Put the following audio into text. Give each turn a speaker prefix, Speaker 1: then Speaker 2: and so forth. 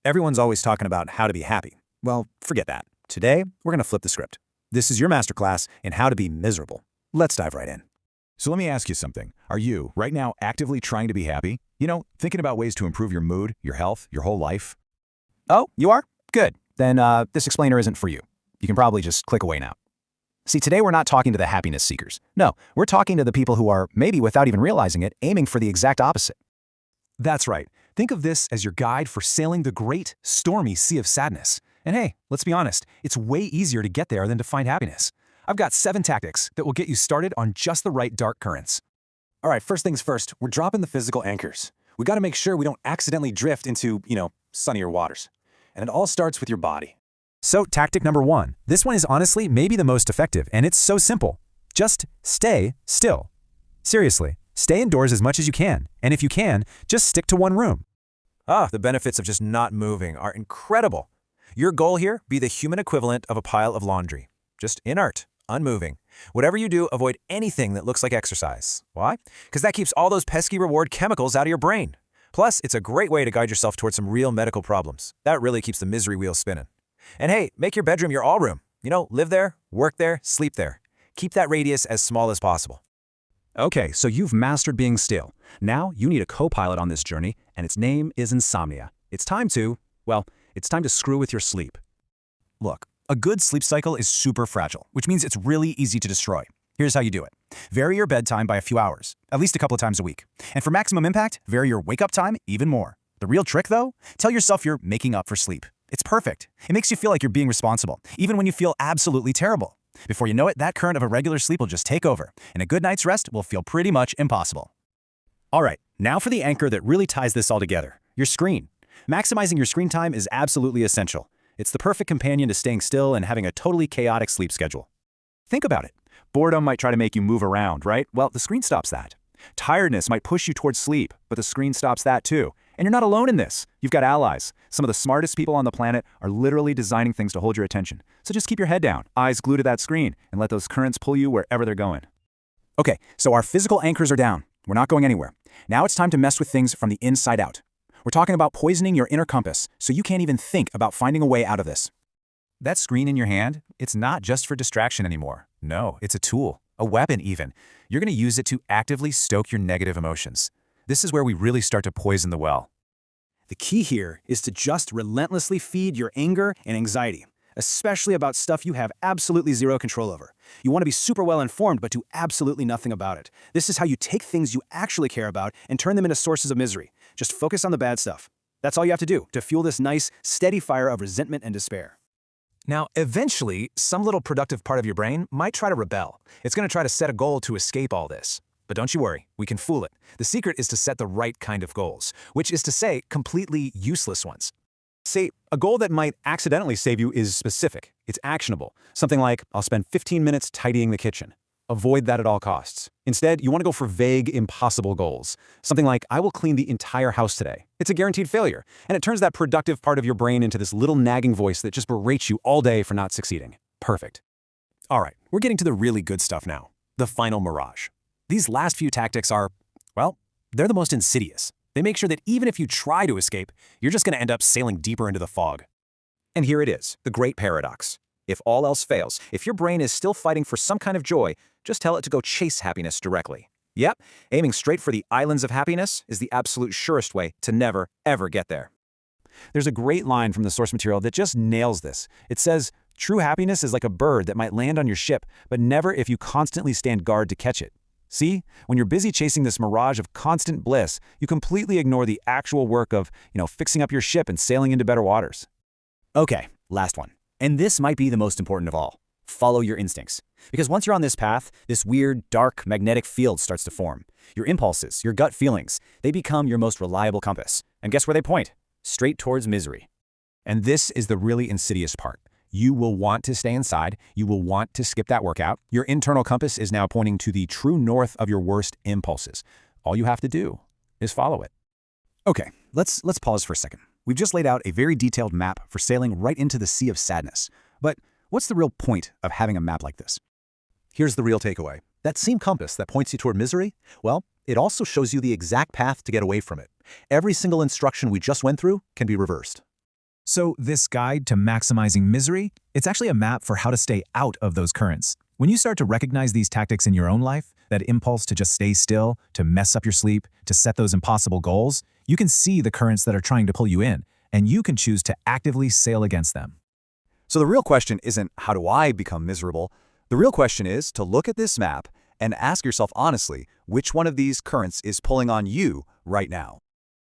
Speaker 1: Everyone's always talking about how to be happy. Well, forget that. Today, we're going to flip the script. This is your masterclass in how to be miserable. Let's dive right in.
Speaker 2: So let me ask you something. Are you, right now, actively trying to be happy? Thinking about ways to improve your mood, your health, your whole life?
Speaker 1: Oh, you are? Good. Then this explainer isn't for you. You can probably just click away now. See, today we're not talking to the happiness seekers. No, we're talking to the people who are, maybe without even realizing it, aiming for the exact opposite.
Speaker 3: That's right. Think of this as your guide for sailing the great, stormy sea of sadness. And hey, let's be honest, it's way easier to get there than to find happiness. I've got 7 tactics that will get you started on just the right dark currents.
Speaker 4: All right, first things first, we're dropping the physical anchors. We got to make sure we don't accidentally drift into, sunnier waters. And it all starts with your body.
Speaker 3: So, tactic number 1. This one is honestly maybe the most effective, and it's so simple. Just stay still. Seriously, stay indoors as much as you can, and if you can, just stick to one room.
Speaker 1: The benefits of just not moving are incredible. Your goal here, be the human equivalent of a pile of laundry. Just inert, unmoving. Whatever you do, avoid anything that looks like exercise. Why? Because that keeps all those pesky reward chemicals out of your brain. Plus, it's a great way to guide yourself towards some real medical problems. That really keeps the misery wheel spinning. And hey, make your bedroom your all room. Live there, work there, sleep there. Keep that radius as small as possible.
Speaker 3: Okay, so you've mastered being still. Now you need a co-pilot on this journey, and its name is insomnia. It's time to screw with your sleep.
Speaker 5: Look, a good sleep cycle is super fragile, which means it's really easy to destroy. Here's how you do it. Vary your bedtime by a few hours, at least a couple of times a week. And for maximum impact, vary your wake-up time even more. The real trick, though? Tell yourself you're making up for sleep. It's perfect. It makes you feel like you're being responsible, even when you feel absolutely terrible. Before you know it, that current of a regular sleep will just take over, and a good night's rest will feel pretty much impossible. All right, now for the anchor that really ties this all together, your screen. Maximizing your screen time is absolutely essential. It's the perfect companion to staying still and having a totally chaotic sleep schedule. Think about it. Boredom might try to make you move around, right? Well, the screen stops that. Tiredness might push you towards sleep, but the screen stops that too. And you're not alone in this. You've got allies. Some of the smartest people on the planet are literally designing things to hold your attention. So just keep your head down, eyes glued to that screen, and let those currents pull you wherever they're going. Okay, so our physical anchors are down. We're not going anywhere. Now it's time to mess with things from the inside out. We're talking about poisoning your inner compass so you can't even think about finding a way out of this.
Speaker 3: That screen in your hand, it's not just for distraction anymore. No, it's a tool, a weapon even. You're going to use it to actively stoke your negative emotions. This is where we really start to poison the well.
Speaker 5: The key here is to just relentlessly feed your anger and anxiety, especially about stuff you have absolutely zero control over. You want to be super well informed, but do absolutely nothing about it. This is how you take things you actually care about and turn them into sources of misery. Just focus on the bad stuff. That's all you have to do to fuel this nice, steady fire of resentment and despair.
Speaker 3: Now, eventually, some little productive part of your brain might try to rebel. It's going to try to set a goal to escape all this. But don't you worry, we can fool it. The secret is to set the right kind of goals, which is to say, completely useless ones.
Speaker 5: See, a goal that might accidentally save you is specific. It's actionable. Something like, I'll spend 15 minutes tidying the kitchen. Avoid that at all costs. Instead, you want to go for vague, impossible goals. Something like, I will clean the entire house today. It's a guaranteed failure, and it turns that productive part of your brain into this little nagging voice that just berates you all day for not succeeding. Perfect. All right, we're getting to the really good stuff now. The final mirage. These last few tactics are, well, they're the most insidious. They make sure that even if you try to escape, you're just going to end up sailing deeper into the fog. And here it is, the great paradox. If all else fails, if your brain is still fighting for some kind of joy, just tell it to go chase happiness directly. Yep, aiming straight for the islands of happiness is the absolute surest way to never, ever get there. There's a great line from the source material that just nails this. It says, true happiness is like a bird that might land on your ship, but never if you constantly stand guard to catch it. See, when you're busy chasing this mirage of constant bliss, you completely ignore the actual work of, fixing up your ship and sailing into better waters. Okay, last one. And this might be the most important of all. Follow your instincts. Because once you're on this path, this weird, dark, magnetic field starts to form. Your impulses, your gut feelings, they become your most reliable compass. And guess where they point? Straight towards misery.
Speaker 3: And this is the really insidious part. You will want to stay inside. You will want to skip that workout. Your internal compass is now pointing to the true north of your worst impulses. All you have to do is follow it.
Speaker 5: Okay, let's pause for a second. We've just laid out a very detailed map for sailing right into the sea of sadness. But what's the real point of having a map like this?
Speaker 6: Here's the real takeaway. That same compass that points you toward misery, well, it also shows you the exact path to get away from it.
Speaker 5: Every single instruction we just went through can be reversed.
Speaker 3: So this guide to maximizing misery, it's actually a map for how to stay out of those currents. When you start to recognize these tactics in your own life, that impulse to just stay still, to mess up your sleep, to set those impossible goals, you can see the currents that are trying to pull you in, and you can choose to actively sail against them.
Speaker 2: So the real question isn't, how do I become miserable? The real question is to look at this map and ask yourself honestly, which one of these currents is pulling on you right now?